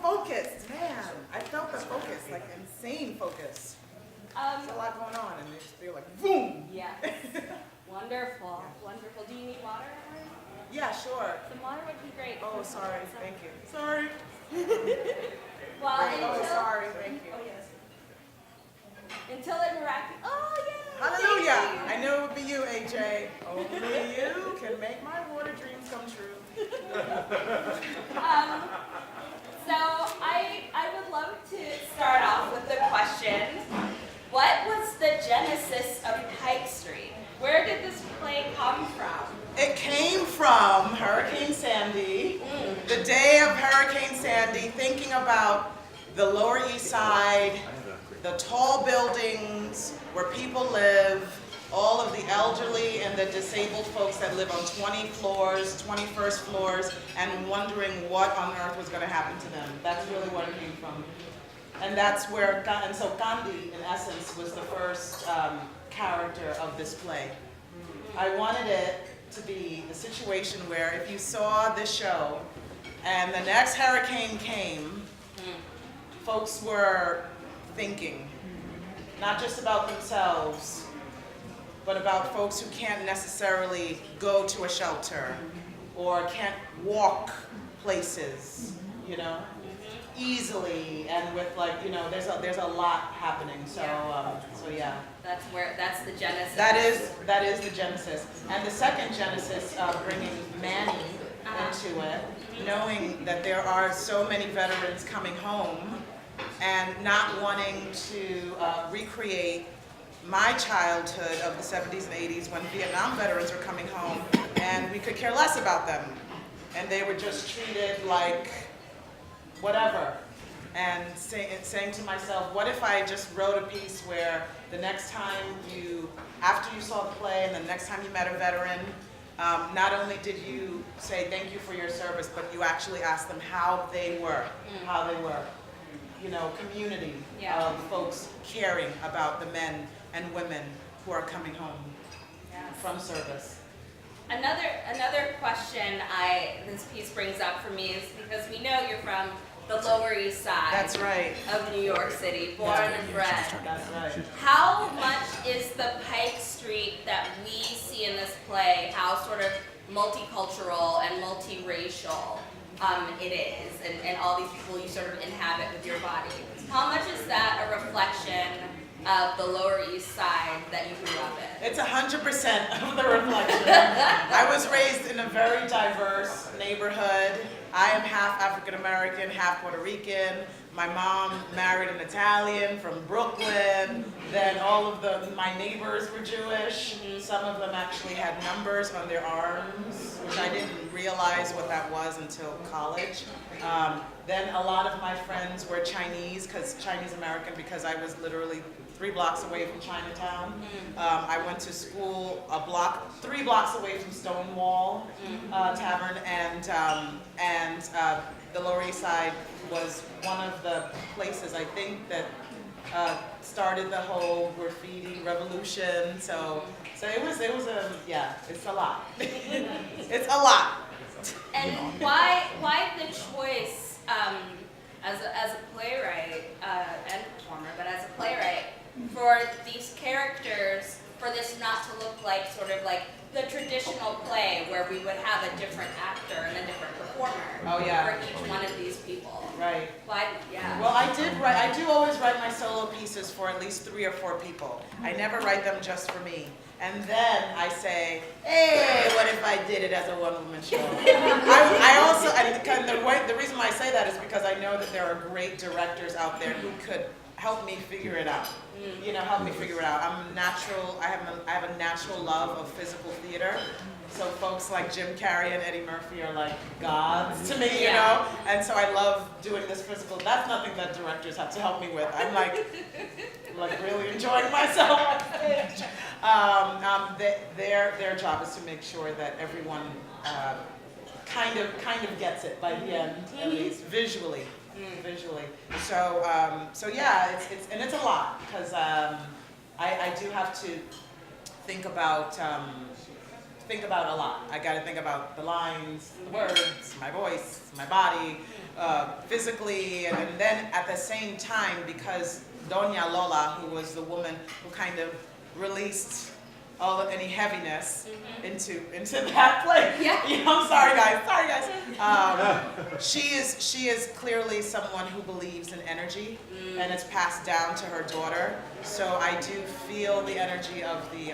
focused, man. I felt the focus, like insane focus. There's a lot going on, and they just feel like boom. Yes. Wonderful, wonderful. Do you need water? Yeah, sure. Some water would be great. Oh, sorry. Thank you. Sorry. Well, Oh, sorry. Thank you. Oh, yes. Until it miraculously. Oh, yeah. Hallelujah. I knew it would be you, AJ. Only you can make my water dreams come true. So I would love to start off with the question, what was the genesis of Pike Street? Where did this play come from? It came from Hurricane Sandy, the day of Hurricane Sandy, thinking about the Lower East Side, the tall buildings where people live, all of the elderly and the disabled folks that live on 20 floors, 21st floors, and wondering what on earth was going to happen to them. That's really where it came from. And that's where, and so Gandhi, in essence, was the first character of this play. I wanted it to be a situation where if you saw this show and the next hurricane came, folks were thinking, not just about themselves, but about folks who can't necessarily go to a shelter or can't walk places, you know, easily, and with like, you know, there's a lot happening. So so yeah. That's the genesis. That is the genesis. And the second genesis, bringing Manny into it, knowing that there are so many veterans coming home and not wanting to recreate my childhood of the 70s and 80s when Vietnam veterans were coming home and we could care less about them. And they were just treated like whatever. And saying to myself, what if I just wrote a piece where the next time after you saw the play and the next time you met a veteran, not only did you say thank you for your service, but you actually asked them how they were. You know, community of folks caring about the men and women who are coming home from service. Another question this piece brings up for me is because we know you're from the Lower East Side. That's right. Of New York City, born and bred. That's right. How much is the Pike Street that we see in this play, how sort of multicultural and multiracial it is, and all these people you sort of inhabit with your body? How much is that a reflection of the Lower East Side that you grew up in? It's 100% of the reflection. I was raised in a very diverse neighborhood. I am half African American, half Puerto Rican. My mom married an Italian from Brooklyn. Then all of my neighbors were Jewish. Some of them actually had numbers on their arms, which I didn't realize what that was until college. Then a lot of my friends were Chinese American, because I was literally 3 blocks away from Chinatown. I went to school 3 blocks away from Stonewall Tavern, and the Lower East Side was one of the places I think that started the whole graffiti revolution. So it was it's a lot. It's a lot. And why the choice as a playwright and performer, but as a playwright, for these characters, for this not to look like sort of like the traditional play where we would have a different actor and a different performer for each one of these people? Right. Why? Yeah. Well, I do always write my solo pieces for at least 3 or 4 people. I never write them just for me. And then I say, hey, what if I did it as a one-woman show? The reason why I say that is because I know that there are great directors out there who could help me figure it out. You know, help me figure it out. I have a natural love of physical theater. So folks like Jim Carrey and Eddie Murphy are like gods to me, you know? And so I love doing this physical. That's nothing that directors have to help me with. I'm like really enjoying myself on stage. Their job is to make sure that everyone kind of gets it by the end, at least visually. So yeah, it's a lot, because I do have to think about a lot. I got to think about the lines, the words, my voice, my body, physically, and then at the same time, because Doña Lola, who was the woman who kind of released all of any heaviness into that place. Yeah. You know, I'm sorry guys. She is clearly someone who believes in energy, and it's passed down to her daughter. So I do feel the energy of the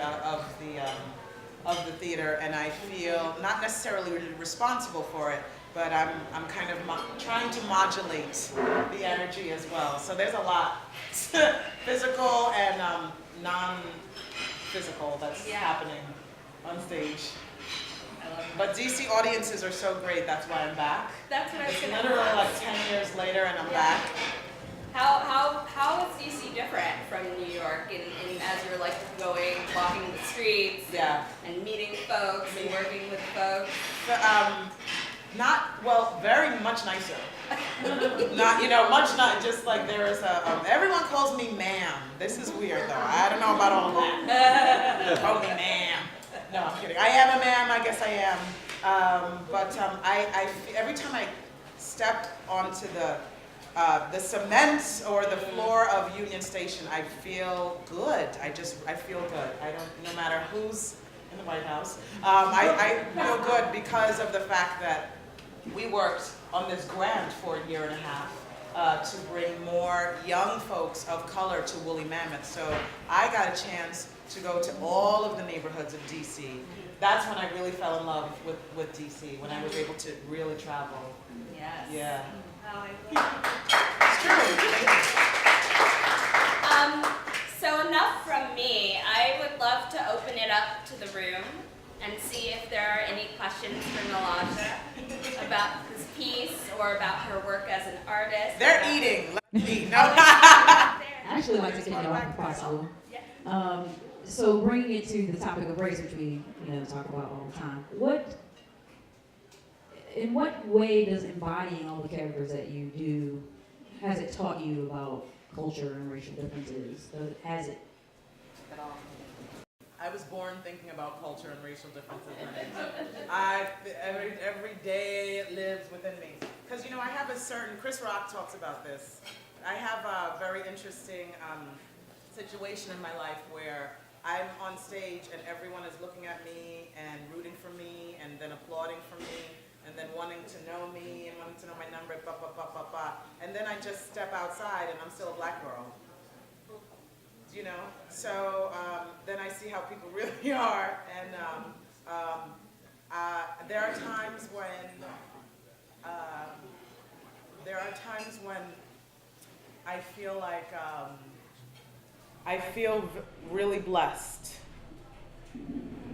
theater, and I feel not necessarily responsible for it, but I'm kind of trying to modulate the energy as well. So there's a lot, physical and non-physical, that's happening on stage. I love it. But DC audiences are so great, that's why I'm back. That's what I was It's gonna literally ask. like 10 years later and I'm back. How is DC different from New York in as you're like walking the streets and meeting folks and working with folks? Very much nicer. Much not, just like there is everyone calls me ma'am. This is weird though. I don't know about all that. Call me ma'am. No, I'm kidding. I am a ma'am, I guess I am. Every time I step onto the cement or the floor of Union Station, I feel good. I feel good. No matter who's in the White House, I feel good because of the fact that we worked on this grant for a year and a half to bring more young folks of color to Woolly Mammoth. So I got a chance to go to all of the neighborhoods of DC. That's when I really fell in love with DC, when I was able to really travel. Yes. Yeah. Oh, I love It's true. So enough from me. I would love to open it up to the room and see if there are any questions for Nilaja about this piece or about her work as an artist. They're eating. Let's eat. No. I actually like to kick it off if possible. So bringing it to the topic of race, which we talk about all the time, in what way does embodying all the characters that you do, has it taught you about culture and racial differences? Has it at all? I was born thinking about culture and racial differences. Every day it lives within me. Because, I have a certain, Chris Rock talks about this. I have a very interesting situation in my life where I'm on stage and everyone is looking at me and rooting for me and then applauding for me and then wanting to know me and wanting to know my number, and then I just step outside and I'm still a black girl. So then I see how people really are, and there are times when I feel like I feel really blessed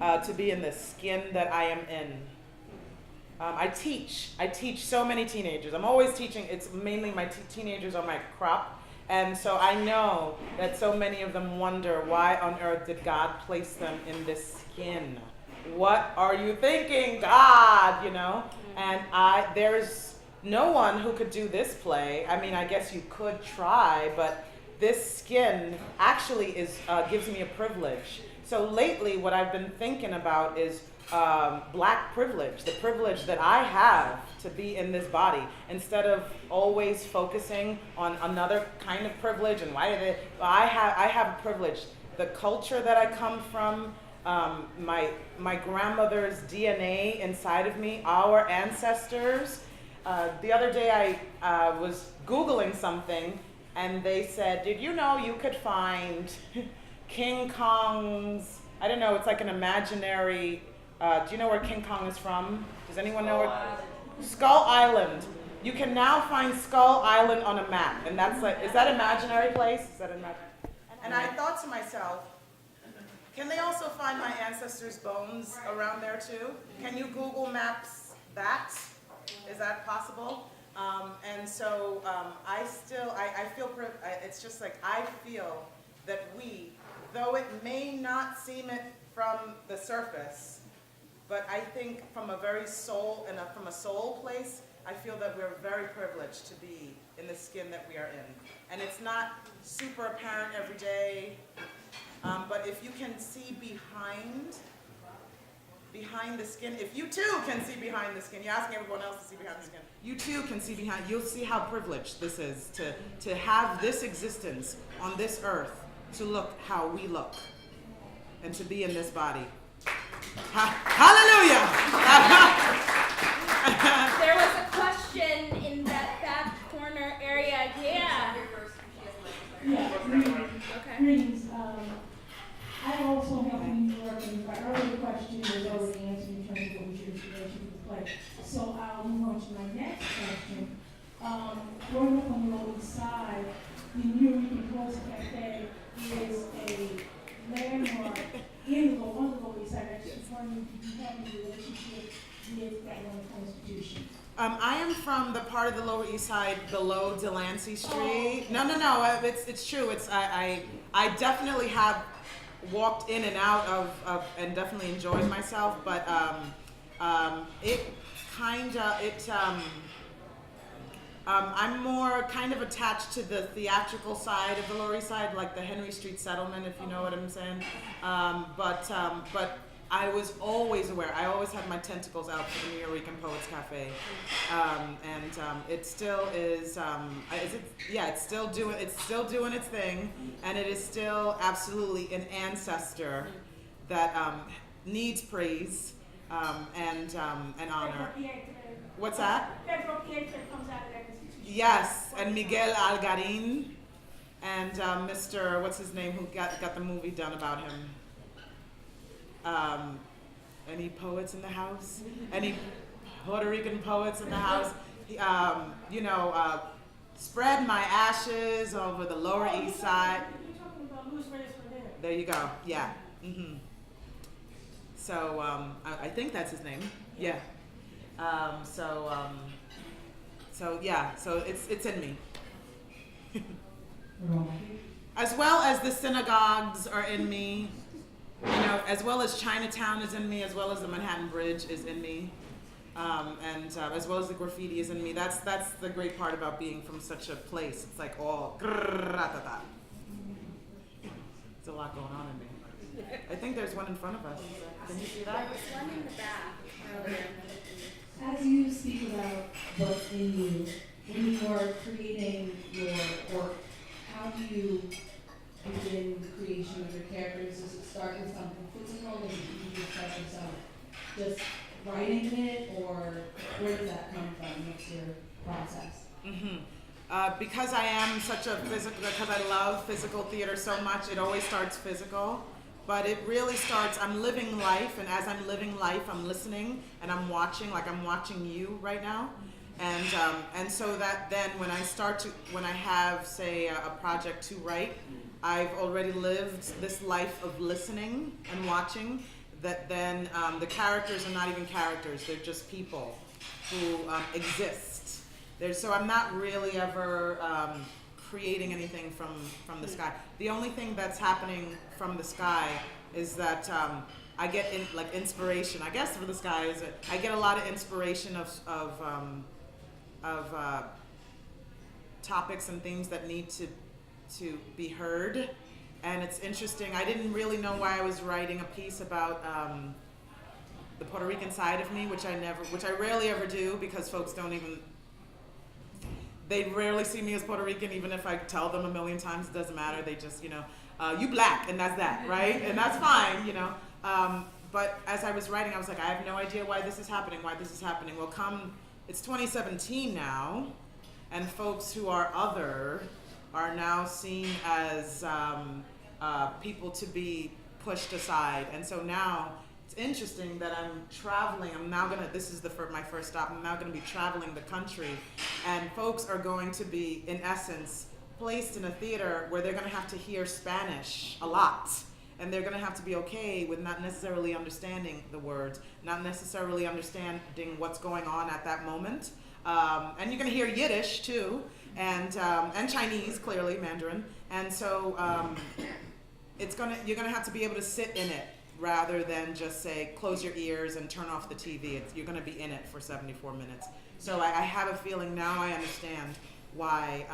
to be in the skin that I am in. I teach so many teenagers. I'm always teaching. It's mainly my teenagers are my crop. And so I know that so many of them wonder, why on earth did God place them in this skin? What are you thinking, God? And there's no one who could do this play. I mean, I guess you could try, but this skin actually gives me a privilege. So lately, what I've been thinking about is black privilege, the privilege that I have to be in this body, instead of always focusing on another kind of privilege and I have a privilege. The culture that I come from, my grandmother's DNA inside of me, our ancestors. The other day I was Googling something and they said, did you know you could find King Kong's, I don't know, it's like an imaginary, do you know where King Kong is from? Does anyone know where? Skull Island. You can now find Skull Island on a map. And that's like, is that imaginary place? Is that imaginary? And I thought to myself, can they also find my ancestors' bones around there too? Can you Google Maps that? Is that possible? And so I feel, it's just like I feel that we, though it may not seem it from the surface, but I think from a very soul and from a soul place, I feel that we're very privileged to be in the skin that we are in. And it's not super apparent every day, but if you can see behind behind the skin. If you too can see behind the skin, you're asking everyone else to see behind the skin. You too can see behind. You'll see how privileged this is to have this existence on this earth, to look how we look, and to be in this body. Hallelujah! There was a question in that back corner area. Yeah. Yeah, Okay. greetings. I also have in New York, and my earlier question was already answered in terms of what was your relation to the play. So I'll move on to my next question. Growing up on the Lower East Side, the New Poets Cafe is a landmark on the Lower East Side. I just wondering if you have any relationship with that one institution. I am from the part of the Lower East Side below Delancey Street. Oh. No. It's true. I definitely have walked in and out of and definitely enjoyed myself, but I'm more kind of attached to the theatrical side of the Lower East Side, like the Henry Street Settlement, if you know what I'm saying. But I was always aware. I always had my tentacles out for the New York Poets Cafe, and it still is. It's still doing its thing, and it is still absolutely an ancestor that needs praise and honor. What's that? Pedro Pietro comes out of that institution. Yes, and Miguel Algarin, and Mr. What's his name, who got the movie done about him. Any poets in the house? Any Puerto Rican poets in the house? Spread my ashes over the Lower East Side. You're talking about Luis Reyes Rodriguez. There you go. Yeah. So I think that's his name. Yeah. So it's in me. As well as the synagogues are in me. As well as Chinatown is in me, as well as the Manhattan Bridge is in me, and as well as the graffiti is in me. That's the great part about being from such a place. It's like all grrr-ra-ta-ta. There's a lot going on in me. I think there's one in front of us. Can you see that? There's one in the back earlier. As you speak about what's in you, when you are creating your work, how do you begin the creation of your characters? Does it start with something physical, or do you just start yourself just writing it, or where does that come from? What's your process? Because I am such a because I love physical theater so much, it always starts physical. But it really starts, I'm living life, and as I'm living life, I'm listening, and I'm watching, like I'm watching you right now. And so that then when I have, say, a project to write, I've already lived this life of listening and watching, that then the characters are not even characters, they're just people who exist. So I'm not really ever creating anything from the sky. The only thing that's happening from the sky is that I get inspiration. I guess for the sky is I get a lot of inspiration of topics and things that need to be heard. And it's interesting. I didn't really know why I was writing a piece about the Puerto Rican side of me, which I rarely ever do, because folks they rarely see me as Puerto Rican, even if I tell them a million times, it doesn't matter. They just, you black, and that's that, right? And that's fine, But as I was writing, I was like, I have no idea why this is happening. Well, it's 2017 now, and folks who are other are now seen as people to be pushed aside. And so now, it's interesting that I'm traveling. This is my first stop. I'm now gonna be traveling the country, and folks are going to be, in essence, placed in a theater where they're gonna have to hear Spanish a lot. And they're gonna have to be okay with not necessarily understanding the words, not necessarily understanding what's going on at that moment. And you're gonna hear Yiddish too, and Chinese, clearly, Mandarin. And so you're gonna have to be able to sit in it, rather than just say, close your ears and turn off the TV. You're gonna be in it for 74 minutes. So I have a feeling now I understand why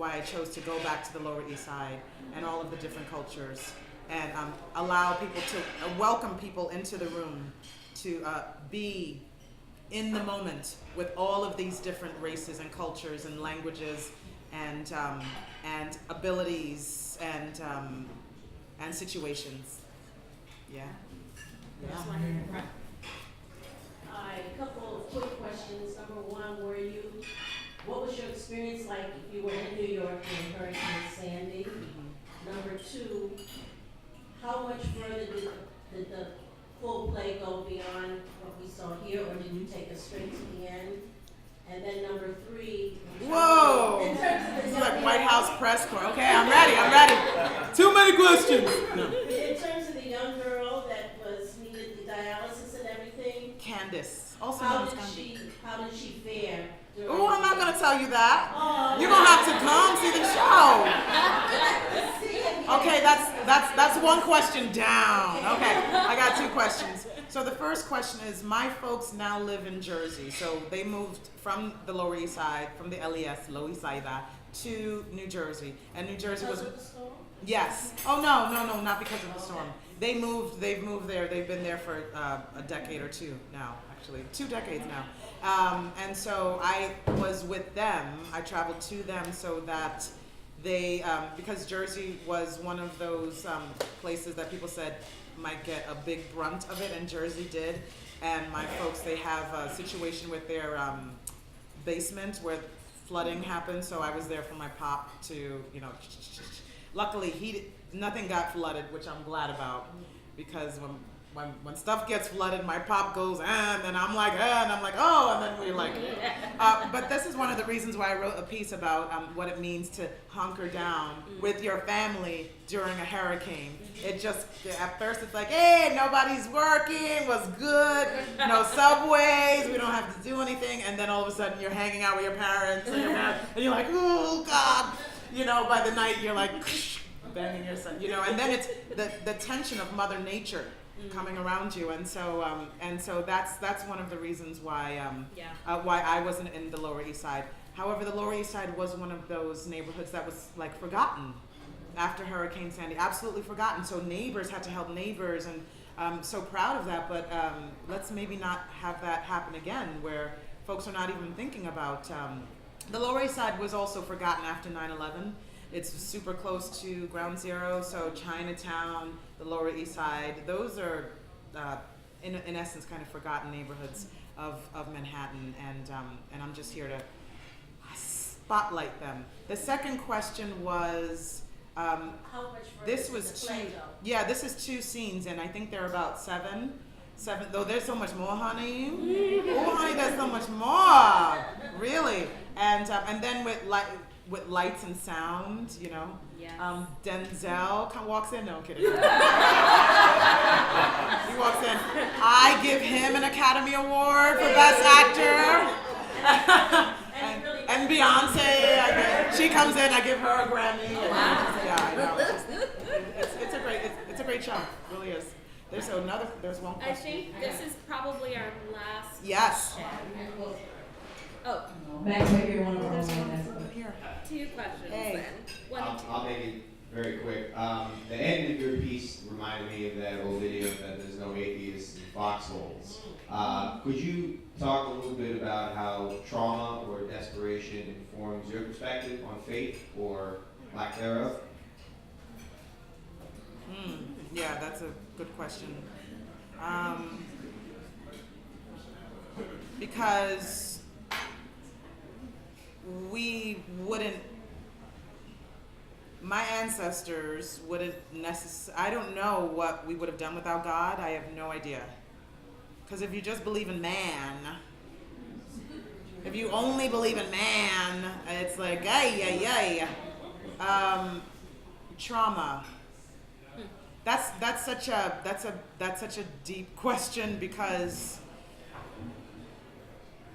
I chose to go back to the Lower East Side and all of the different cultures, and allow people to welcome people into the room to be in the moment with all of these different races and cultures and languages and abilities and situations. Yeah. Yeah. Hi, a couple of quick questions. Number one, what was your experience like if you were in New York when Hurricane Sandy? Number two, how much further did the full play go beyond what we saw here, or did you take us straight to the end? And then number three. Whoa! In terms of the This is like White House press corps. Okay, I'm ready. Too many questions. No. In terms of the young girl that needed the dialysis and everything, Candace, also how known as did Candy. she fare? Oh, I'm not gonna tell you that. Oh, You're gonna have to come see the show. Okay, that's one question down. Okay, I got two questions. So the first question is, my folks now live in Jersey. So they moved from the Lower East Side, from the LES, Lower East Side, to New Jersey. And New Jersey was... Because of the storm? Yes. Oh, no, not because of the storm. They've moved there. They've been there for a decade or two now, actually. 2 decades now. And so I was with them. I traveled to them so that they, because Jersey was one of those places that people said might get a big brunt of it, and Jersey did. And my folks, they have a situation with their basement where flooding happened, so I was there for my pop to, luckily nothing got flooded, which I'm glad about, because when stuff gets flooded, my pop goes, and then I'm like, and I'm like, oh, and then we're like, but this is one of the reasons why I wrote a piece about what it means to hunker down with your family during a hurricane. It just, at first it's like, hey, nobody's working, was good, no subways, we don't have to do anything, and then all of a sudden you're hanging out with your parents, and you're like, oh, God, by the night you're like, banging your son, and then it's the tension of Mother Nature coming around you, and so that's one of the reasons why I wasn't in the Lower East Side. However, the Lower East Side was one of those neighborhoods that was like forgotten after Hurricane Sandy, absolutely forgotten. So neighbors had to help neighbors, and I'm so proud of that. But let's maybe not have that happen again, where folks are not even thinking about. The Lower East Side was also forgotten after 9/11. It's super close to Ground Zero, so Chinatown, the Lower East Side, those are, in essence, kind of forgotten neighborhoods of Manhattan, and I'm just here to spotlight them. The second question was, How much further this did was the play go? yeah, this is 2 scenes, and I think they're about 7, though there's so much more, honey. Oh, honey, there's so much more, really. And then with lights and sound, Yes. Denzel walks in. No, I'm kidding. He walks in. I give him an Academy Award for Best Actor. And Beyonce, she comes in. I give her a Grammy. Yeah, I know. It's a great show. It really is. There's one question. I think this is probably our last. Yes. Oh, Max, maybe you're one of our own. Here. 2 questions Hey. then. One and two. I'll make it very quick. The end of your piece reminded me of that old video that there's no atheists in foxholes. Could you talk a little bit about how trauma or desperation informs your perspective on faith or lack thereof? Yeah, that's a good question. Because my ancestors wouldn't I don't know what we would have done without God. I have no idea. Because if you just believe in man, if you only believe in man, it's like, trauma. That's such a deep question, because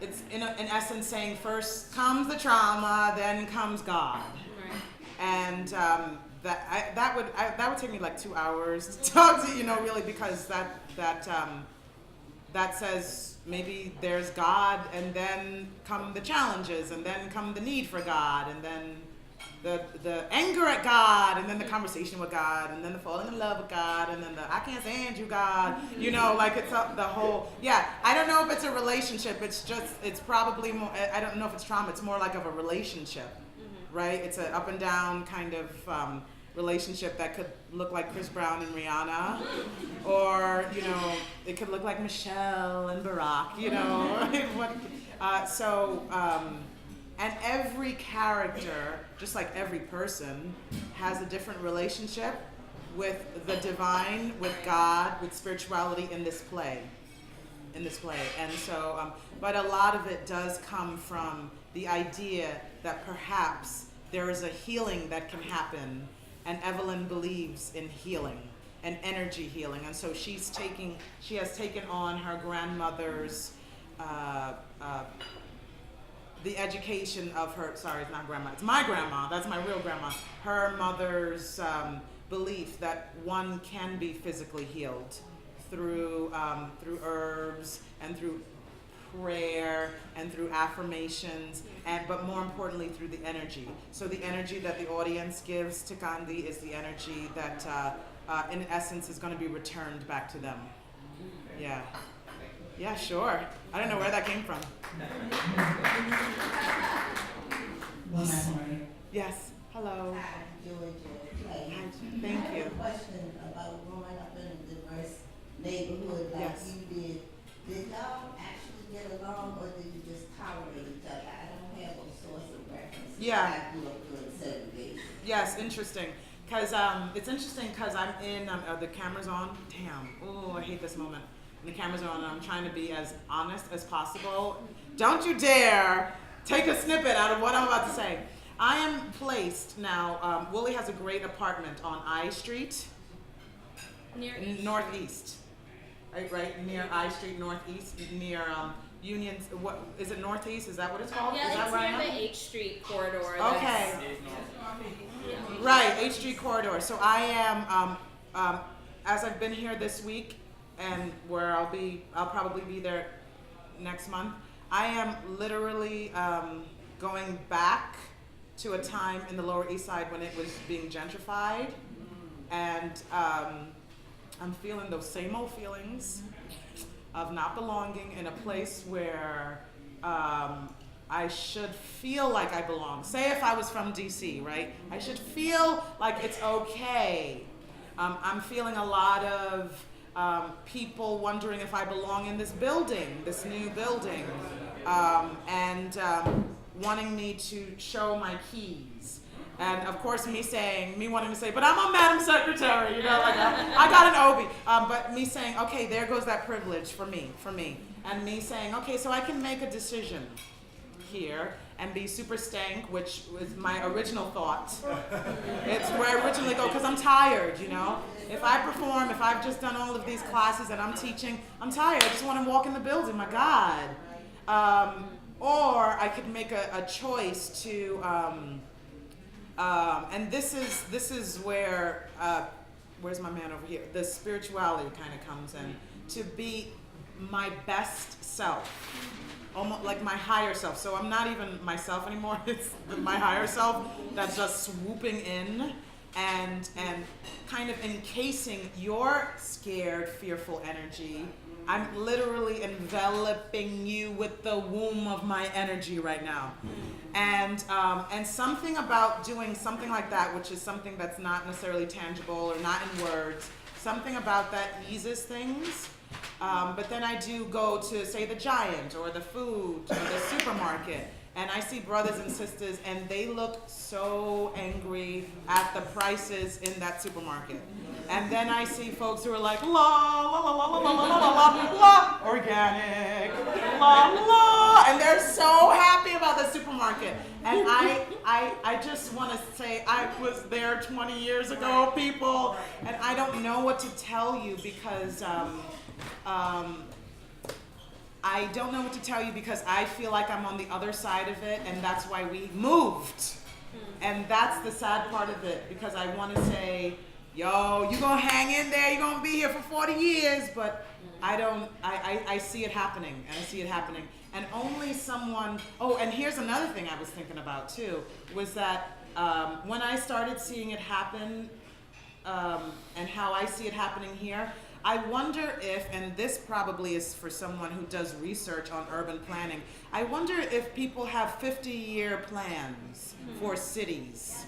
it's in essence saying first comes the trauma, then comes God. Right. And that would take me like 2 hours to talk to really, because that says maybe there's God, and then come the challenges, and then come the need for God, and then the anger at God, and then the conversation with God, and then the falling in love with God, and then the I can't stand you, God. You know, like it's the whole, yeah. I don't know if it's a relationship. It's probably more, I don't know if it's trauma. It's more like of a relationship, right? It's an up and down kind of relationship that could look like Chris Brown and Rihanna, or, you know, it could look like Michelle and Barack, you know. And every character, just like every person, has a different relationship with the divine, with God, with spirituality in this play. And so, but a lot of it does come from the idea that perhaps there is a healing that can happen, and Evelyn believes in healing and energy healing, and so she has taken on her grandmother's the education of her, sorry, it's not grandma, it's my grandma, that's my real grandma, her mother's belief that one can be physically healed through herbs and through prayer and through affirmations, but more importantly through the energy. So the energy that the audience gives to Gandhi is the energy that in essence is going to be returned back to them. Yeah. Yeah, sure. I don't know where that came from. Yes. Hello. Hi, Georgia. Clay. Hi, thank I you. have a question about growing up in a diverse neighborhood like Yes. you did. Did y'all actually get along, or did you just tolerate each other? I don't have a source of reference. Yeah. I grew up doing segregation. Yes, interesting. Because it's interesting because I'm in, the camera's on. Damn. Oh, I hate this moment. And the camera's on, and I'm trying to be as honest as possible. Don't you dare take a snippet out of what I'm about to say. I am placed now, Woolley has a great apartment on I Street, northeast. Right near I Street, northeast, near Union, what, is it northeast? Is that what it's called? Yeah, is that it's where I near am? the H Street corridor. Okay. Right, H Street corridor. So I am, as I've been here this week, and where I'll probably be there next month. I am literally going back to a time in the Lower East Side when it was being gentrified, and I'm feeling those same old feelings of not belonging in a place where I should feel like I belong. Say if I was from DC, right? I should feel like it's okay. I'm feeling a lot of people wondering if I belong in this building, this new building, and wanting me to show my keys. And of course me wanting to say, but I'm a Madam Secretary, you know, like I got an OB. But me saying, okay, there goes that privilege for me. And me saying, okay, so I can make a decision here and be super stank, which was my original thought. It's where I originally go, because I'm tired, you know? If I perform, if I've just done all of these classes and I'm teaching, I'm tired. I just want to walk in the building, my God. Or I could make a choice to, and this is where, where's my man over here? The spirituality kind of comes in, to be my best self. Almost like my higher self. So I'm not even myself anymore. It's my higher self that's just swooping in and kind of encasing your scared, fearful energy. I'm literally enveloping you with the womb of my energy right now. And something about doing something like that, which is something that's not necessarily tangible or not in words, something about that eases things. But then I do go to, say, the Giant or the food or the supermarket, and I see brothers and sisters, and they look so angry at the prices in that supermarket. And then I see folks who are like, la, la, la, la, la, la, la, la, la, la, organic, la, la, and they're so happy about the supermarket. And I just want to say, I was there 20 years ago, people, and I don't know what to tell you because, I don't know what to tell you because I feel like I'm on the other side of it, and that's why we moved. And that's the sad part of it, because I want to say, yo, you gonna hang in there, you're gonna be here for 40 years, but I see it happening, and I see it happening. And only someone, oh, and here's another thing I was thinking about too, was that When I started seeing it happen, and how I see it happening here, I wonder if, and this probably is for someone who does research on urban planning, I wonder if people have 50-year plans for cities.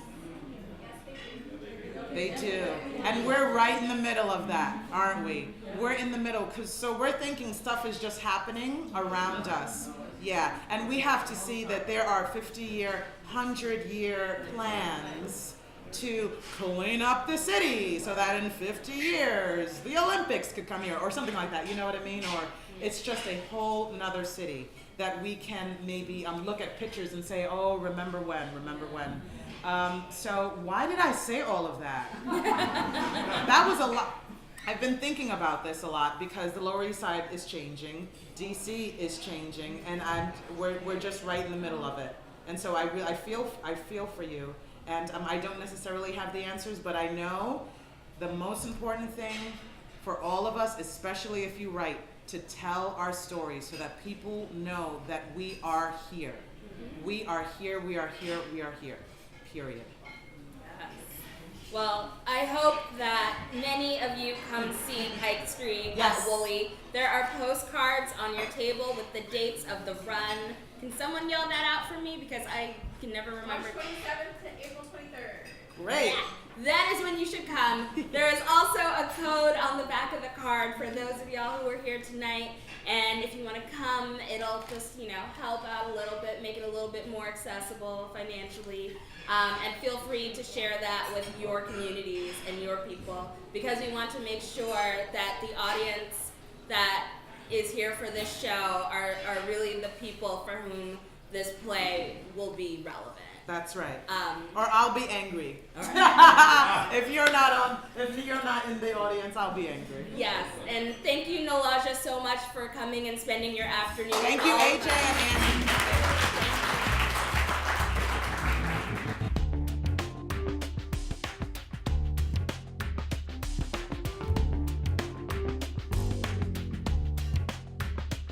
They do. And we're right in the middle of that, aren't we? We're in the middle, so we're thinking stuff is just happening around us. Yeah, and we have to see that there are 50-year, 100-year plans to clean up the city so that in 50 years the Olympics could come here or something like that, you know what I mean? Or it's just a whole nother city that we can maybe look at pictures and say, oh, remember when. So why did I say all of that? That was a lot. I've been thinking about this a lot because the Lower East Side is changing, DC is changing, and we're just right in the middle of it. And so I feel for you. And I don't necessarily have the answers, but I know the most important thing for all of us, especially if you write, to tell our stories so that people know that we are here. We are here, we are here, we are here. Period. Yes. Well, I hope that many of you come see Pike Street Yes. at Woolley. There are postcards on your table with the dates of the run. Can someone yell that out for me? Because I can never remember. March 27th to April 23rd. Great. Yeah, that is when you should come. There is also a code on the back of the card for those of y'all who are here tonight. And if you want to come, it'll just, help out a little bit, make it a little bit more accessible financially. And feel free to share that with your communities and your people, because we want to make sure that the audience that is here for this show are really the people for whom this play will be relevant. That's right. Or I'll be angry. Right. If you're not in the audience, I'll be angry. Yes, and thank you, Nilaja, so much for coming and spending your afternoon. Thank you, AJ and Andy.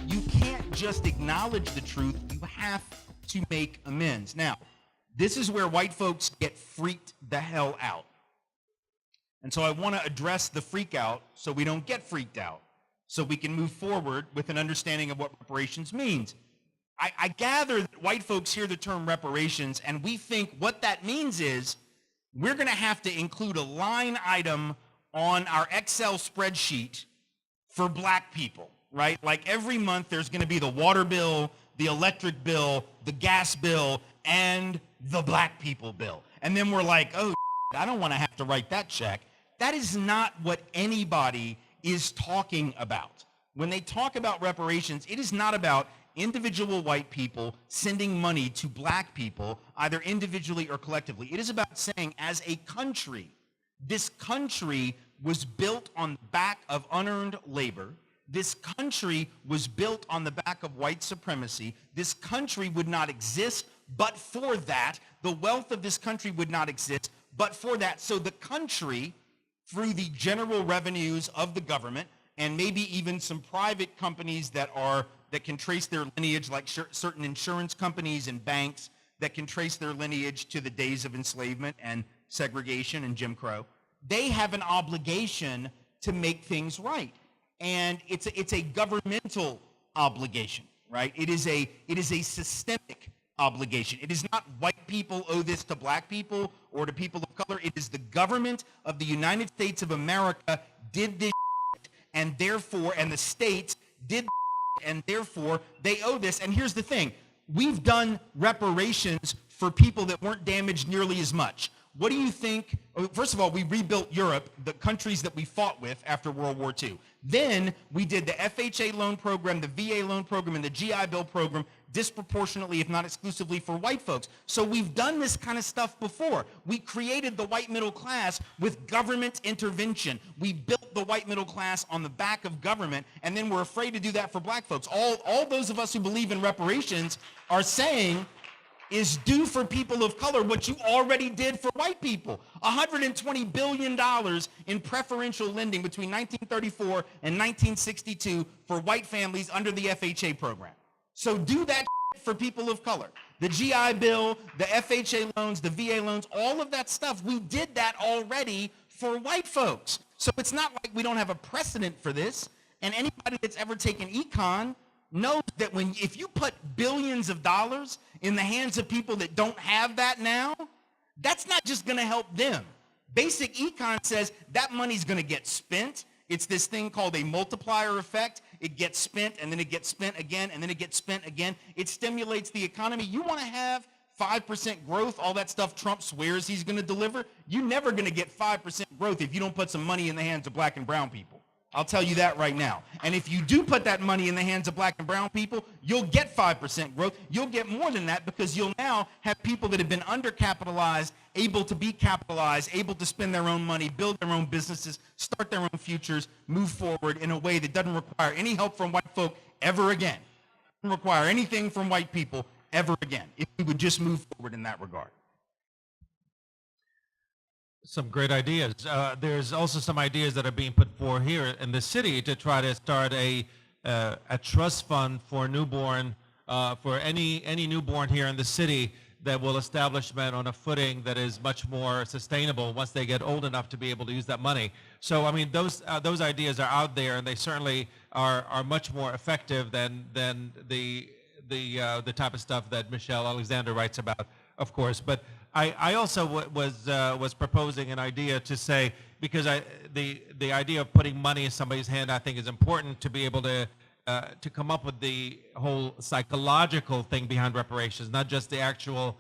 You can't just acknowledge the truth, you have to make amends. Now, this is where white folks get freaked the hell out. And so I want to address the freak out so we don't get freaked out, so we can move forward with an understanding of what reparations means. I gather that white folks hear the term reparations and we think what that means is we're going to have to include a line item on our Excel spreadsheet for black people, right? Like every month there's going to be the water bill, the electric bill, the gas bill, and the black people bill. And then we're like, oh, I don't want to have to write that check. That is not what anybody is talking about. When they talk about reparations, it is not about individual white people sending money to black people, either individually or collectively. It is about saying, as a country, this country was built on the back of unearned labor. This country was built on the back of white supremacy. This country would not exist but for that. The wealth of this country would not exist but for that. So the country, through the general revenues of the government, and maybe even some private companies that can trace their lineage, like certain insurance companies and banks that can trace their lineage to the days of enslavement and segregation and Jim Crow, they have an obligation to make things right. And it's a governmental obligation, right? It is a systemic obligation. It is not white people owe this to black people or to people of color. It is the government of the United States of America did this and therefore, and the states did and therefore they owe this. And here's the thing. We've done reparations for people that weren't damaged nearly as much. What do you think? First of all, we rebuilt Europe, the countries that we fought with after World War II. Then we did the FHA loan program, the VA loan program, and the GI Bill program disproportionately, if not exclusively, for white folks. So we've done this kind of stuff before. We created the white middle class with government intervention. We built the white middle class on the back of government, and then we're afraid to do that for black folks. All those of us who believe in reparations are saying is due for people of color what you already did for white people. $120 billion in preferential lending between 1934 and 1962 for white families under the FHA program. So do that for people of color. The GI Bill, the FHA loans, the VA loans, all of that stuff, we did that already for white folks. So it's not like we don't have a precedent for this. And anybody that's ever taken econ knows that if you put billions of dollars in the hands of people that don't have that now, that's not just going to help them. Basic econ says that money's going to get spent. It's this thing called a multiplier effect. It gets spent, and then it gets spent again, and then it gets spent again. It stimulates the economy. You want to have 5% growth, all that stuff Trump swears he's going to deliver? You're never going to get 5% growth if you don't put some money in the hands of black and brown people. I'll tell you that right now. And if you do put that money in the hands of black and brown people, you'll get 5% growth. You'll get more than that because you'll now have people that have been undercapitalized, able to be capitalized, able to spend their own money, build their own businesses, start their own futures, move forward in a way that doesn't require any help from white folk ever again. Doesn't require anything from white people ever again, if we would just move forward in that regard. Some great ideas. There's also some ideas that are being put forward here in the city to try to start a trust fund for newborn, for any newborn here in the city that will establish them on a footing that is much more sustainable once they get old enough to be able to use that money. So, I mean, those ideas are out there, and they certainly are much more effective than the type of stuff that Michelle Alexander writes about, of course. But I also was proposing an idea to say, because the idea of putting money in somebody's hand, I think, is important to be able to come up with the whole psychological thing behind reparations, not just the actual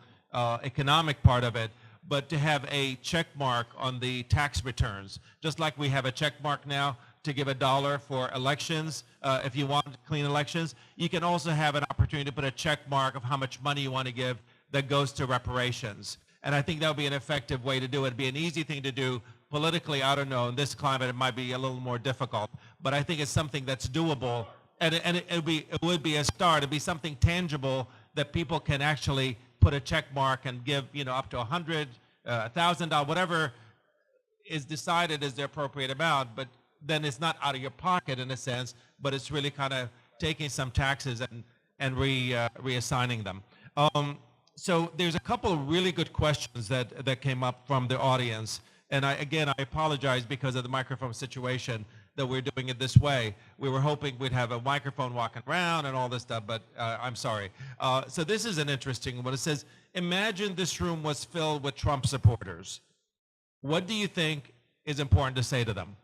economic part of it, but to have a check mark on the tax returns, just like we have a check mark now to give $1 for elections. If you want clean elections, you can also have an opportunity to put a check mark of how much money you want to give that goes to reparations. And I think that would be an effective way to do it. It'd be an easy thing to do. Politically, I don't know, in this climate it might be a little more difficult, but I think it's something that's doable, and it would be a start. It'd be something tangible that people can actually put a check mark and give, up to $100, $1,000, whatever is decided is the appropriate amount, but then it's not out of your pocket in a sense, but it's really kind of taking some taxes and reassigning them. So there's a couple of really good questions that came up from the audience. And I apologize because of the microphone situation that we're doing it this way. We were hoping we'd have a microphone walking around and all this stuff, but I'm sorry. So this is an interesting one. It says, imagine this room was filled with Trump supporters. What do you think is important to say to them?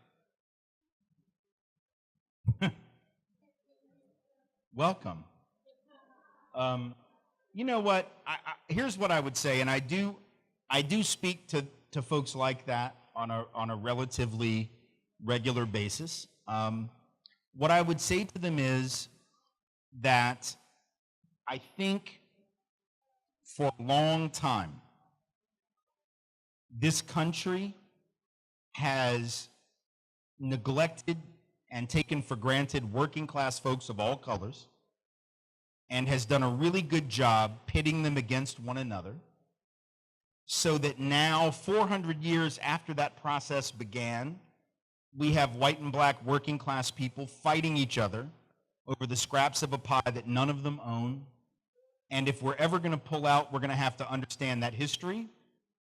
Welcome. You know what? Here's what I would say, and I do speak to folks like that on a relatively regular basis. What I would say to them is that I think for a long time, this country has neglected and taken for granted working class folks of all colors, and has done a really good job pitting them against one another, so that now, 400 years after that process began, we have white and black working class people fighting each other over the scraps of a pie that none of them own. And if we're ever going to pull out, we're going to have to understand that history,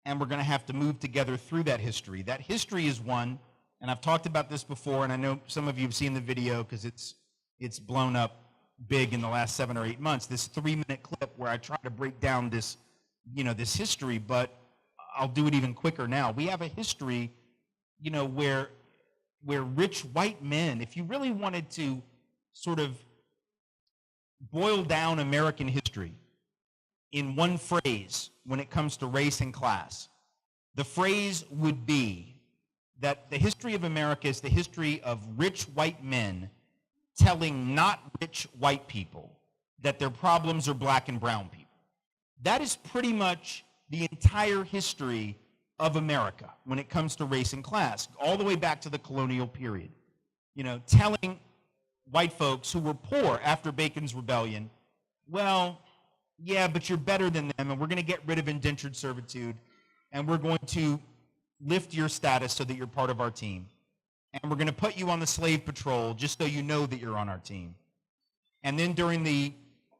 and we're going to have to move together through that history. That history is one, and I've talked about this before, and I know some of you have seen the video because it's blown up big in the last 7 or 8 months, this 3-minute clip where I try to break down this history, but I'll do it even quicker now. We have a history, where rich white men, if you really wanted to sort of boil down American history in one phrase when it comes to race and class, the phrase would be that the history of America is the history of rich white men telling not rich white people that their problems are black and brown people. That is pretty much the entire history of America when it comes to race and class, all the way back to the colonial period. Telling white folks who were poor after Bacon's Rebellion, well, yeah, but you're better than them, and we're going to get rid of indentured servitude, and we're going to lift your status so that you're part of our team. And we're going to put you on the slave patrol just so you know that you're on our team. And then during the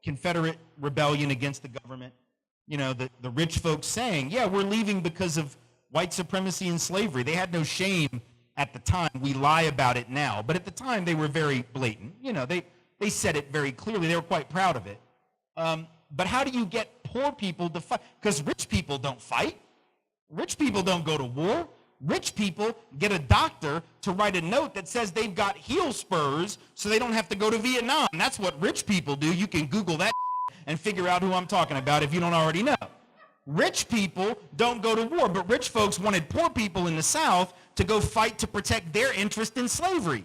Confederate rebellion against the government, You know, the rich folks saying, yeah, we're leaving because of white supremacy and slavery. They had no shame at the time. We lie about it now. But at the time, they were very blatant. You know, they said it very clearly. They were quite proud of it. But how do you get poor people to fight? Because rich people don't fight. Rich people don't go to war. Rich people get a doctor to write a note that says they've got heel spurs so they don't have to go to Vietnam. That's what rich people do. You can Google that and figure out who I'm talking about if you don't already know. Rich people don't go to war, but rich folks wanted poor people in the South to go fight to protect their interest in slavery,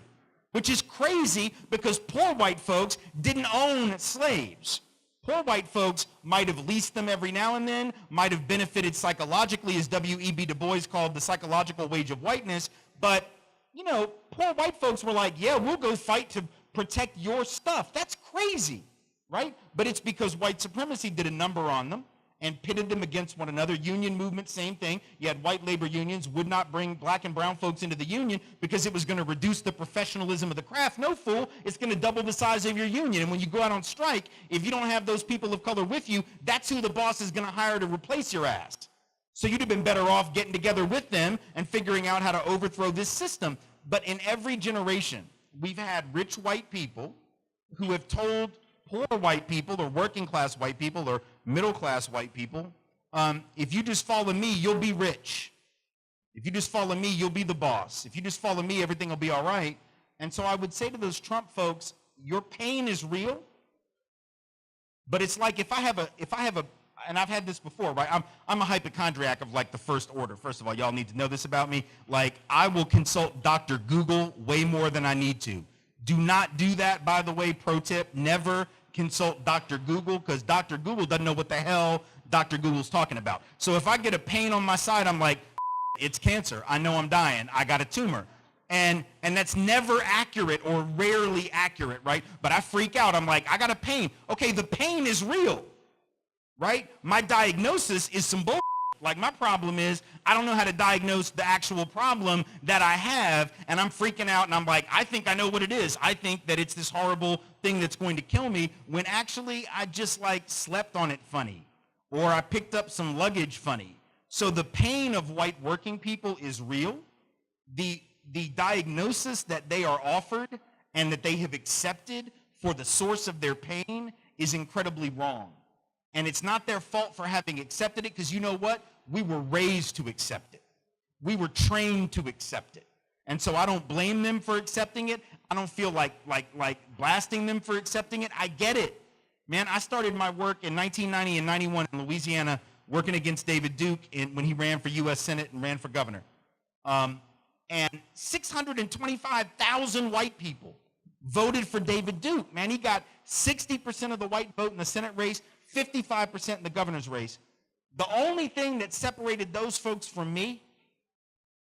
which is crazy because poor white folks didn't own slaves. Poor white folks might have leased them every now and then, might have benefited psychologically, as W.E.B. Du Bois called the psychological wage of whiteness, but, you know, poor white folks were like, yeah, we'll go fight to protect your stuff. That's crazy, right? But it's because white supremacy did a number on them and pitted them against one another. Union movement, same thing. You had white labor unions, would not bring black and brown folks into the union because it was going to reduce the professionalism of the craft. No, fool, it's going to double the size of your union. And when you go out on strike, if you don't have those people of color with you, that's who the boss is going to hire to replace your ass. So you'd have been better off getting together with them and figuring out how to overthrow this system. But in every generation, we've had rich white people who have told poor white people or working class white people or middle class white people, if you just follow me, you'll be rich. If you just follow me, you'll be the boss. If you just follow me, everything will be all right. And so I would say to those Trump folks, your pain is real, but it's like if I have a, and I've had this before, right? I'm a hypochondriac of like the first order. First of all, y'all need to know this about me. Like, I will consult Dr. Google way more than I need to. Do not do that, by the way, pro tip. Never consult Dr. Google, because Dr. Google doesn't know what the hell Dr. Google's talking about. So if I get a pain on my side, I'm like, it's cancer. I know I'm dying. I got a tumor. And that's never accurate or rarely accurate, right? But I freak out. I'm like, I got a pain. Okay, the pain is real, right? My diagnosis is some bull. Like, my problem is I don't know how to diagnose the actual problem that I have, and I'm freaking out, and I'm like, I think I know what it is. I think that it's this horrible thing that's going to kill me, when actually I just like slept on it funny, or I picked up some luggage funny. So the pain of white working people is real. The diagnosis that they are offered and that they have accepted for the source of their pain is incredibly wrong. And it's not their fault for having accepted it, because you know what? We were raised to accept it. We were trained to accept it. And so I don't blame them for accepting it. I don't feel like blasting them for accepting it. I get it. Man, I started my work in 1990 and 91 in Louisiana working against David Duke when he ran for U.S. Senate and ran for governor. And 625,000 white people voted for David Duke. Man, he got 60% of the white vote in the Senate race, 55% in the governor's race. The only thing that separated those folks from me,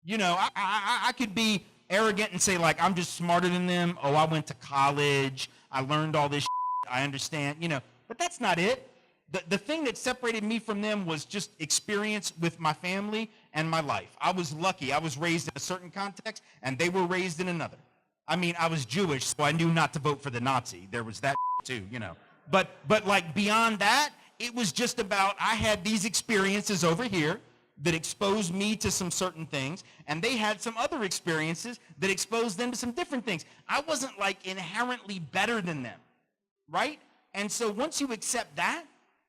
you know, I could be arrogant and say, like, I'm just smarter than them. Oh, I went to college. I learned all this shit. I understand, you know. But that's not it. The thing that separated me from them was just experience with my family and my life. I was lucky. I was raised in a certain context, and they were raised in another. I mean, I was Jewish, so I knew not to vote for the Nazi. There was that too, you know. But like beyond that, it was just about, I had these experiences over here that exposed me to some certain things, and they had some other experiences that exposed them to some different things. I wasn't like inherently better than them, right? And so once you accept that,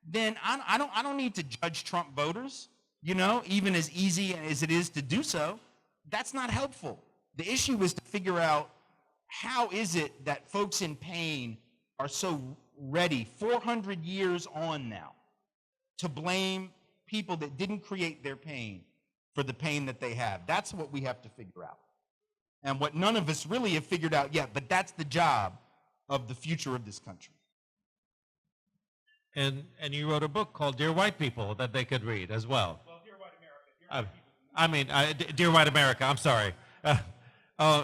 then I don't need to judge Trump voters, you know, even as easy as it is to do so. That's not helpful. The issue is to figure out, how is it that folks in pain are so ready 400 years on now to blame people that didn't create their pain for the pain that they have? That's what we have to figure out, and what none of us really have figured out yet, but that's the job of the future of this country. And you wrote a book called Dear White People that they could read as well. Well, Dear White America. Dear White America, I'm sorry.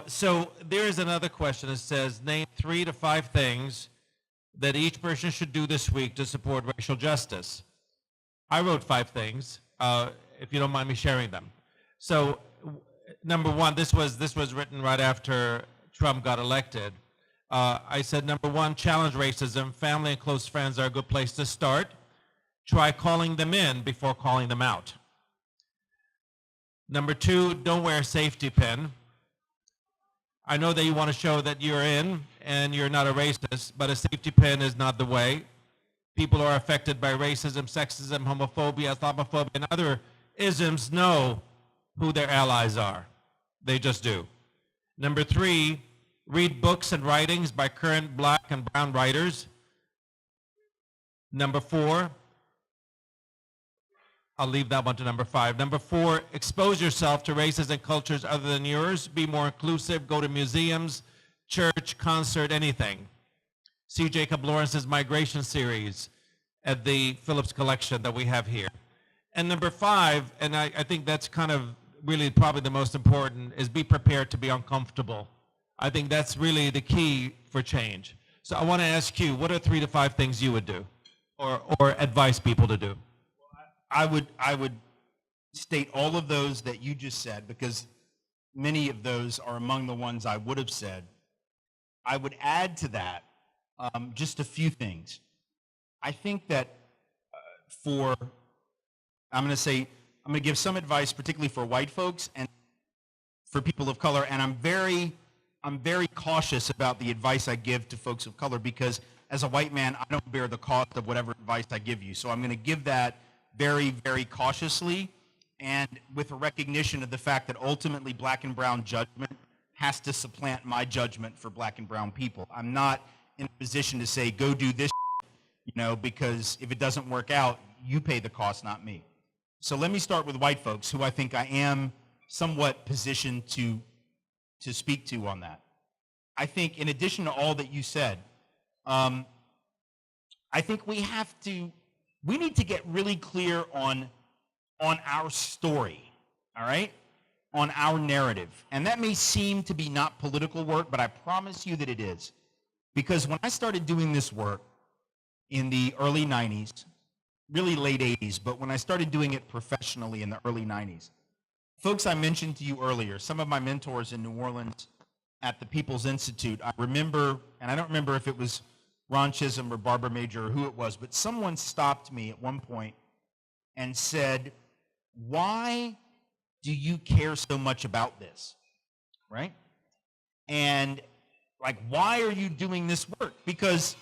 So there is another question that says, name 3 to 5 things that each person should do this week to support racial justice. I wrote 5 things, if you don't mind me sharing them. So number 1, this was written right after Trump got elected. I said, number 1, challenge racism. Family and close friends are a good place to start. try calling them in before calling them out. Number 2, don't wear a safety pin. I know that you want to show that you're in and you're not a racist, but a safety pin is not the way. People who are affected by racism, sexism, homophobia, Islamophobia, and other isms know who their allies are. They just do. Number 3, read books and writings by current black and brown writers. Number 4, I'll leave that one to number 5. Number 4, expose yourself to races and cultures other than yours. Be more inclusive. Go to museums, church, concert, anything. See Jacob Lawrence's Migration series at the Phillips Collection that we have here. And number 5, and I think that's kind of really probably the most important, is be prepared to be uncomfortable. I think that's really the key for change. So I want to ask you, what are 3 to 5 things you would do or advise people to do? I would state all of those that you just said, because many of those are among the ones I would have said. I would add to that just a few things. I think that I'm going to give some advice, particularly for white folks and for people of color, and I'm very cautious about the advice I give to folks of color, because as a white man, I don't bear the cost of whatever advice I give you. So I'm going to give that very, very cautiously, and with a recognition of the fact that ultimately black and brown judgment has to supplant my judgment for black and brown people. I'm not in a position to say, go do this, because if it doesn't work out, you pay the cost, not me. So let me start with white folks, who I think I am somewhat positioned to speak to on that. I think in addition to all that you said, I think we need to get really clear on our story, all right? On our narrative. And that may seem to be not political work, but I promise you that it is. Because when I started doing this work in the early 90s, really late 80s, but when I started doing it professionally in the early 90s, folks I mentioned to you earlier, some of my mentors in New Orleans at the People's Institute, I remember, and I don't remember if it was Ron Chisholm or Barbara Major or who it was, but someone stopped me at one point and said, why do you care so much about this, right? And why are you doing this work? Because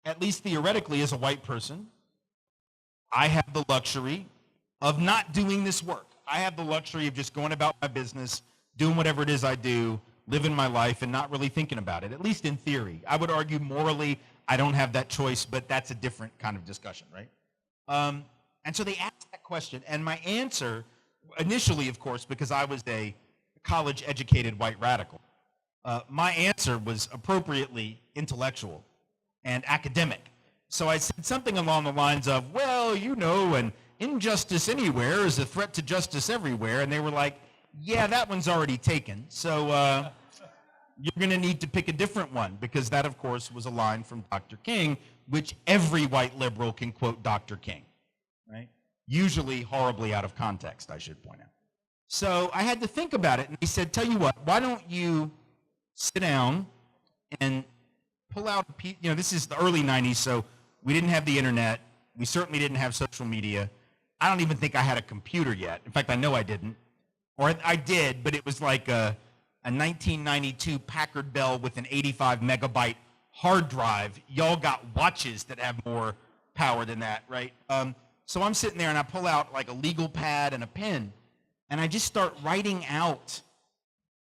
at least theoretically as a white person, I have the luxury of not doing this work. I have the luxury of just going about my business, doing whatever it is I do, living my life and not really thinking about it, at least in theory. I would argue morally I don't have that choice, but that's a different kind of discussion, right? And so they asked that question, and my answer, initially, of course, because I was a college-educated white radical, my answer was appropriately intellectual and academic. So I said something along the lines of, well, an injustice anywhere is a threat to justice everywhere, and they were like, yeah, that one's already taken, so you're going to need to pick a different one, because that, of course, was a line from Dr. King, which every white liberal can quote Dr. King, right? Usually horribly out of context, I should point out. So I had to think about it, and he said, tell you what, why don't you sit down and pull out, this is the early 90s, so we didn't have the internet, we certainly didn't have social media. I don't even think I had a computer yet. In fact, I know I didn't. Or I did, but it was like a 1992 Packard Bell with an 85 megabyte hard drive. Y'all got watches that have more power than that, right? So I'm sitting there and I pull out like a legal pad and a pen, and I just start writing out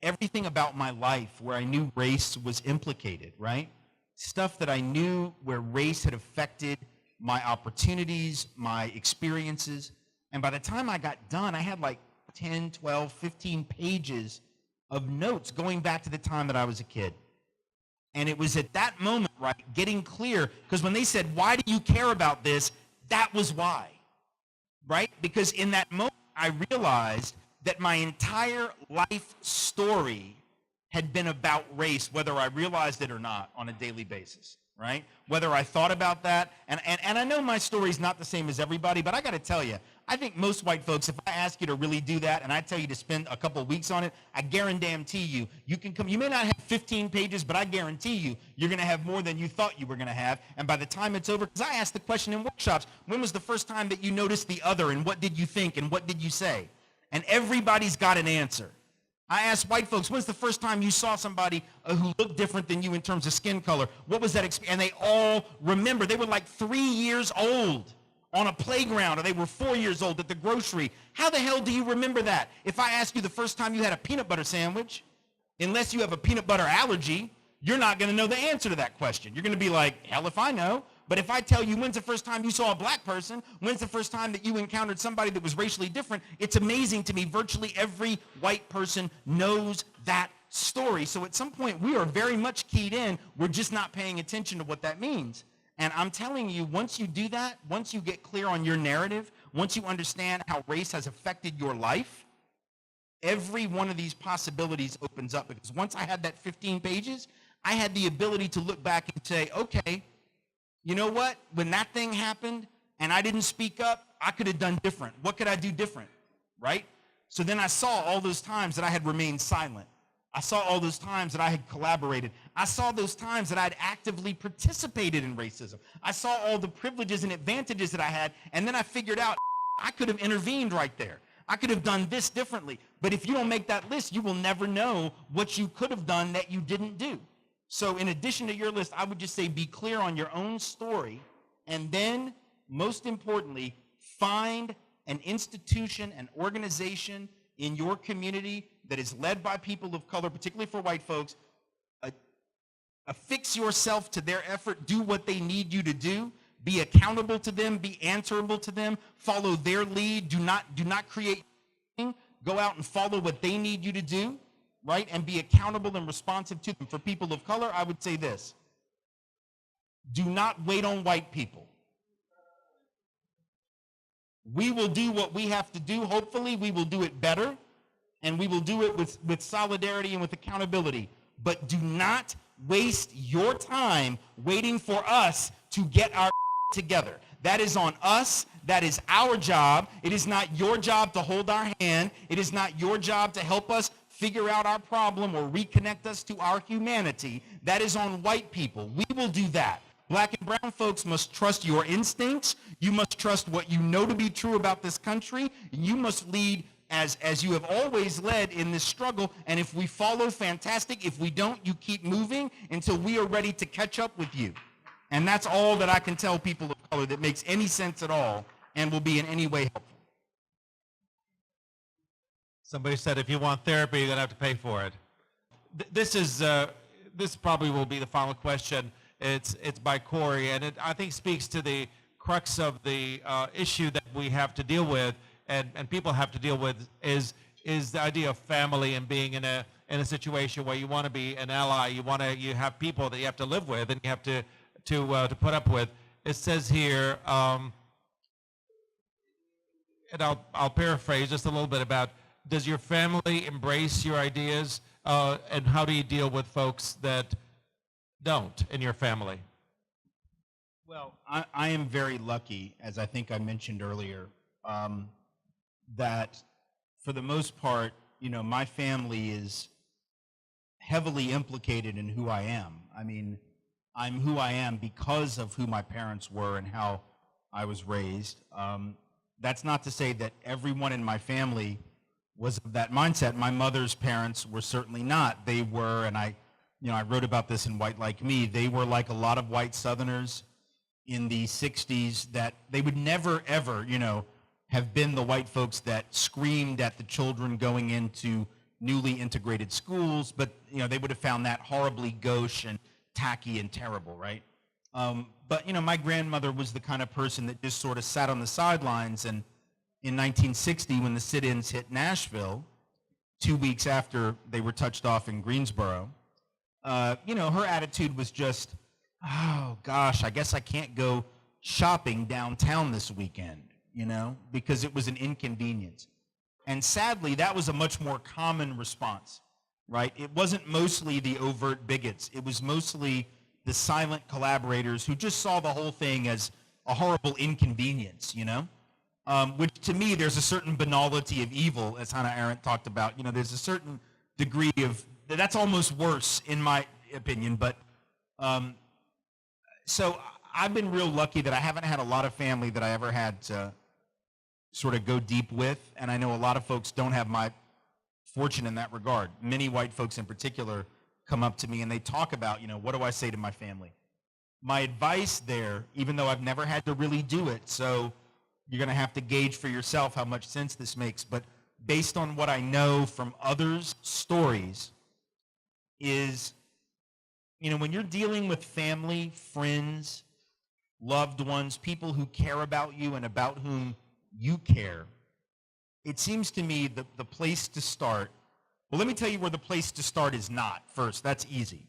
everything about my life where I knew race was implicated, right? Stuff that I knew where race had affected my opportunities, my experiences. And by the time I got done, I had like 10, 12, 15 pages of notes going back to the time that I was a kid. And it was at that moment, right, getting clear, because when they said, why do you care about this? That was why, right? Because in that moment, I realized that my entire life story had been about race, whether I realized it or not, on a daily basis, right? Whether I thought about that, and I know my story's not the same as everybody, but I got to tell you, I think most white folks, if I ask you to really do that and I tell you to spend a couple of weeks on it, I guarantee you, you can come. You may not have 15 pages, but I guarantee you, you're going to have more than you thought you were going to have. And by the time it's over, because I asked the question in workshops, when was the first time that you noticed the other, and what did you think, and what did you say? And everybody's got an answer. I asked white folks, when's the first time you saw somebody who looked different than you in terms of skin color? What was that experience? And they all remember. They were like 3 years old on a playground, or they were 4 years old at the grocery. How the hell do you remember that? If I ask you the first time you had a peanut butter sandwich, unless you have a peanut butter allergy, you're not going to know the answer to that question. You're going to be like, hell if I know. But if I tell you when's the first time you saw a black person, when's the first time that you encountered somebody that was racially different, it's amazing to me. Virtually every white person knows that story. So at some point, we are very much keyed in. We're just not paying attention to what that means. And I'm telling you, once you do that, once you get clear on your narrative, once you understand how race has affected your life, every one of these possibilities opens up. Because once I had that 15 pages, I had the ability to look back and say, okay, you know what? When that thing happened and I didn't speak up, I could have done different. What could I do different, right? So then I saw all those times that I had remained silent. I saw all those times that I had collaborated. I saw those times that I had actively participated in racism. I saw all the privileges and advantages that I had, and then I figured out I could have intervened right there. I could have done this differently. But if you don't make that list, you will never know what you could have done that you didn't do. So in addition to your list, I would just say be clear on your own story, and then, most importantly, find an institution, an organization in your community that is led by people of color, particularly for white folks. Affix yourself to their effort. Do what they need you to do. Be accountable to them. Be answerable to them. Follow their lead. Do not create. Go out and follow what they need you to do, right? And be accountable and responsive to them. For people of color, I would say this. Do not wait on white people. We will do what we have to do. Hopefully, we will do it better. And we will do it with solidarity and with accountability. But do not waste your time waiting for us to get our together. That is on us. That is our job. It is not your job to hold our hand. It is not your job to help us figure out our problem or reconnect us to our humanity. That is on white people. We will do that. Black and brown folks must trust your instincts. You must trust what you know to be true about this country. You must lead as you have always led in this struggle. And if we follow, fantastic. If we don't, you keep moving until we are ready to catch up with you. And that's all that I can tell people of color that makes any sense at all and will be in any way helpful. Somebody said if you want therapy, you're going to have to pay for it. This probably will be the final question. It's by Corey, and it, I think, speaks to the crux of the issue that we have to deal with, and people have to deal with, is the idea of family and being in a situation where you want to be an ally, you have people that you have to live with and you have to put up with. It says here, and I'll paraphrase just a little bit about, does your family embrace your ideas, and how do you deal with folks that don't in your family? Well, I am very lucky, as I think I mentioned earlier, that for the most part, my family is heavily implicated in who I am. I mean, I'm who I am because of who my parents were and how I was raised. That's not to say that everyone in my family was of that mindset. My mother's parents were certainly not. They were, and I wrote about this in White Like Me, they were like a lot of white Southerners in the 60s, that they would never, ever, have been the white folks that screamed at the children going into newly integrated schools, but, they would have found that horribly gauche and tacky and terrible, right? But, my grandmother was the kind of person that just sort of sat on the sidelines, and in 1960, when the sit-ins hit Nashville, 2 weeks after they were touched off in Greensboro, her attitude was just, oh gosh, I guess I can't go shopping downtown this weekend, because it was an inconvenience. And sadly, that was a much more common response, right? It wasn't mostly the overt bigots. It was mostly the silent collaborators who just saw the whole thing as a horrible inconvenience, which to me, there's a certain banality of evil, as Hannah Arendt talked about. You know, there's a certain degree of, that's almost worse in my opinion, but so I've been real lucky that I haven't had a lot of family that I ever had to sort of go deep with, and I know a lot of folks don't have my fortune in that regard. Many white folks in particular come up to me and they talk about, you know, what do I say to my family? My advice there, even though I've never had to really do it, so you're going to have to gauge for yourself how much sense this makes, but based on what I know from others' stories is, you know, when you're dealing with family, friends, loved ones, people who care about you and about whom you care, it seems to me that the place to start, well, let me tell you where the place to start is not first. That's easy.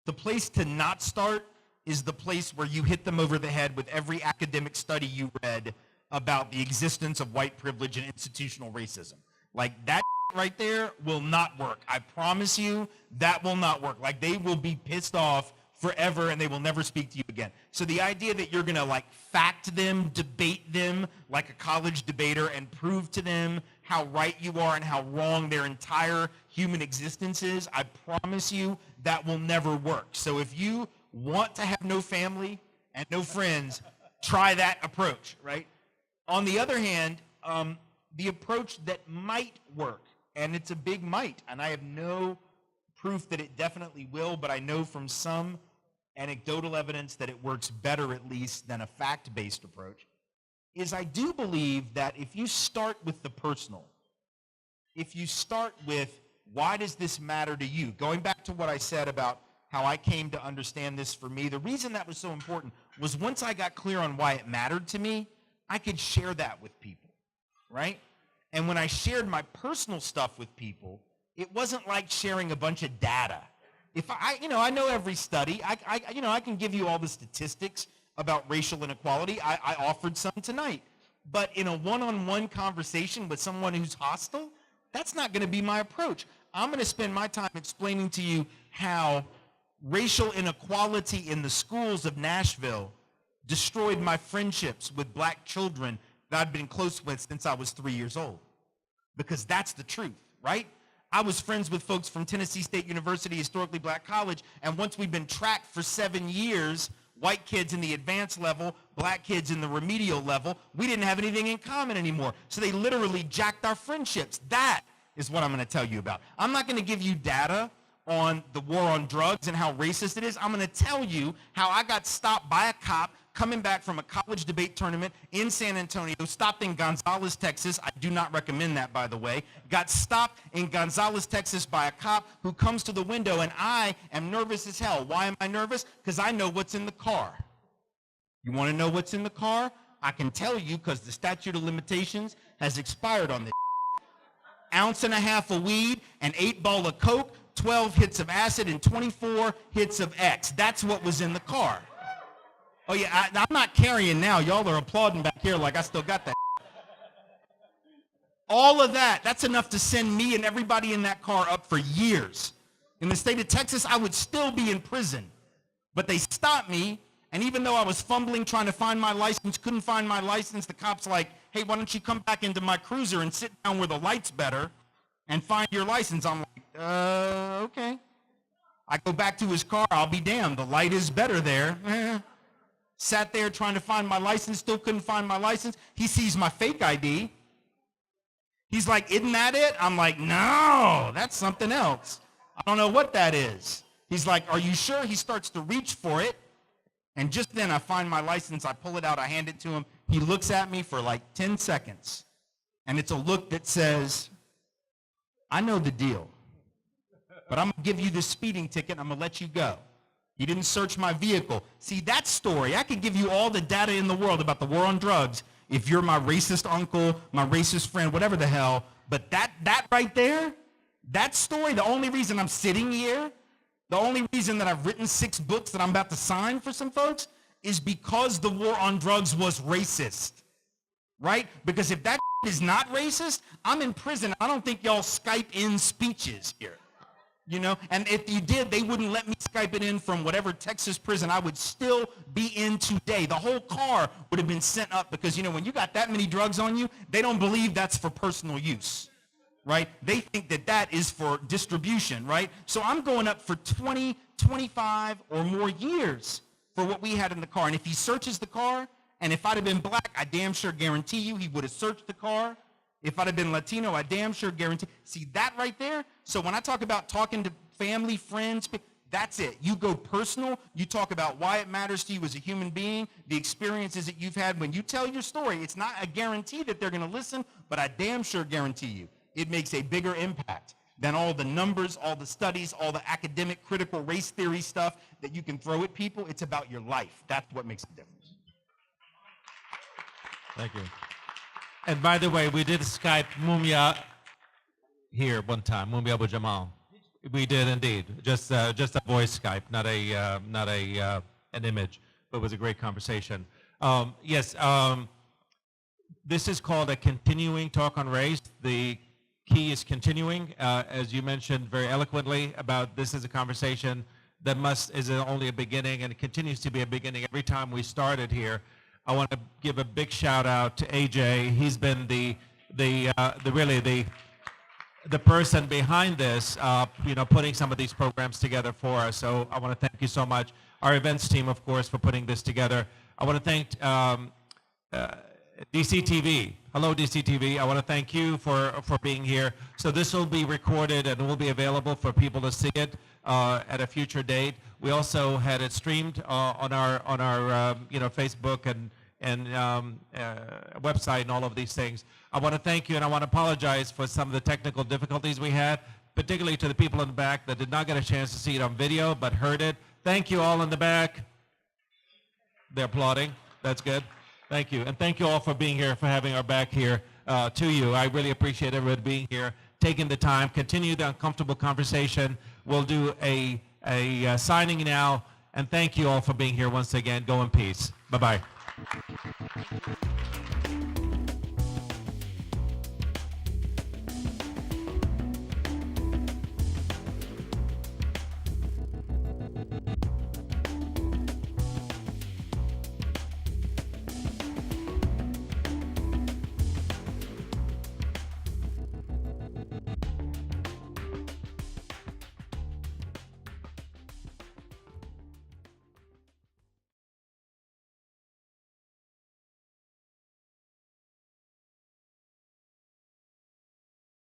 The place to not start is the place where you hit them over the head with every academic study you read about the existence of white privilege and institutional racism. Like, that right there will not work. I promise you that will not work. Like, they will be pissed off forever and they will never speak to you again. So the idea that you're gonna like fact them, debate them like a college debater and prove to them how right you are and how wrong their entire human existence is, I promise you that will never work. So if you want to have no family and no friends, try that approach, right? On the other hand, the approach that might work, and it's a big might, and I have no proof that it definitely will, but I know from some anecdotal evidence that it works better at least than a fact-based approach, is I do believe that if you start with the personal, if you start with why does this matter to you, going back to what I said about how I came to understand this for me, the reason that was so important was once I got clear on why it mattered to me, I could share that with people, right? And when I shared my personal stuff with people, it wasn't like sharing a bunch of data. If I know every study. I can give you all the statistics about racial inequality. I offered some tonight. But in a one-on-one conversation with someone who's hostile, that's not going to be my approach. I'm going to spend my time explaining to you how racial inequality in the schools of Nashville destroyed my friendships with black children that I'd been close with since I was 3 years old. Because that's the truth, right? I was friends with folks from Tennessee State University, historically black college, and once we've been tracked for 7 years, white kids in the advanced level, black kids in the remedial level, we didn't have anything in common anymore. So they literally jacked our friendships. That is what I'm going to tell you about. I'm not going to give you data on the war on drugs and how racist it is. I'm going to tell you how I got stopped by a cop coming back from a college debate tournament in San Antonio, stopped in Gonzales, Texas. I do not recommend that, by the way. Got stopped in Gonzales, Texas by a cop who comes to the window, and I am nervous as hell. Why am I nervous? Because I know what's in the car. You want to know what's in the car? I can tell you because the statute of limitations has expired on this. Ounce and a half of weed, an 8-ball of coke, 12 hits of acid, and 24 hits of X. That's what was in the car. Oh yeah, I'm not carrying now. Y'all are applauding back here like I still got that. All of that's enough to send me and everybody in that car up for years. In the state of Texas, I would still be in prison. But they stopped me, and even though I was fumbling trying to find my license, couldn't find my license, the cop's like, hey, why don't you come back into my cruiser and sit down where the light's better and find your license? I'm like, okay. I go back to his car, I'll be damned, the light is better there. Sat there trying to find my license, still couldn't find my license. He sees my fake ID. He's like, isn't that it? I'm like, no, that's something else. I don't know what that is. He's like, are you sure? He starts to reach for it. And just then I find my license, I pull it out, I hand it to him. He looks at me for like 10 seconds. And it's a look that says, I know the deal. But I'm going to give you this speeding ticket, I'm going to let you go. He didn't search my vehicle. See, that story, I could give you all the data in the world about the war on drugs if you're my racist uncle, my racist friend, whatever the hell. But that right there, that story, the only reason I'm sitting here, the only reason that I've written 6 books that I'm about to sign for some folks is because the war on drugs was racist, right? Because if that is not racist, I'm in prison. I don't think y'all Skype in speeches here. You know, and if you did, they wouldn't let me Skype it in from whatever Texas prison I would still be in today. The whole car would have been sent up because, you know, when you got that many drugs on you, they don't believe that's for personal use, right? They think that that is for distribution, right? So I'm going up for 20, 25 or more years for what we had in the car. And if he searches the car, and if I'd have been black, I damn sure guarantee you he would have searched the car. If I'd have been Latino, I damn sure guarantee. See that right there? So when I talk about talking to family, friends, that's it. You go personal. You talk about why it matters to you as a human being, the experiences that you've had. When you tell your story, it's not a guarantee that they're going to listen, but I damn sure guarantee you it makes a bigger impact than all the numbers, all the studies, all the academic critical race theory stuff that you can throw at people. It's about your life. That's what makes a difference. Thank you. And by the way, we did Skype Mumia here one time, Mumia Abu Jamal. We did indeed, just a voice Skype, not an image, but it was a great conversation. Yes, this is called a continuing talk on race. The key is continuing, as you mentioned very eloquently about this is a conversation that is only a beginning, and it continues to be a beginning every time we started here. I want to give a big shout out to AJ. He's been the person behind this, you know, putting some of these programs together for us. So I want to thank you so much. Our events team, of course, for putting this together. I want to thank DCTV. Hello, DCTV. I want to thank you for being here. So this will be recorded and will be available for people to see it at a future date. We also had it streamed on our you know, Facebook and website and all of these things. I want to thank you, and I want to apologize for some of the technical difficulties we had, particularly to the people in the back that did not get a chance to see it on video but heard it. Thank you all in the back. They're applauding. That's good. Thank you. And thank you all for being here, for having our back here to you. I really appreciate everybody being here, taking the time, continue the uncomfortable conversation. We'll do a signing now, and thank you all for being here once again. Go in peace. Bye-bye.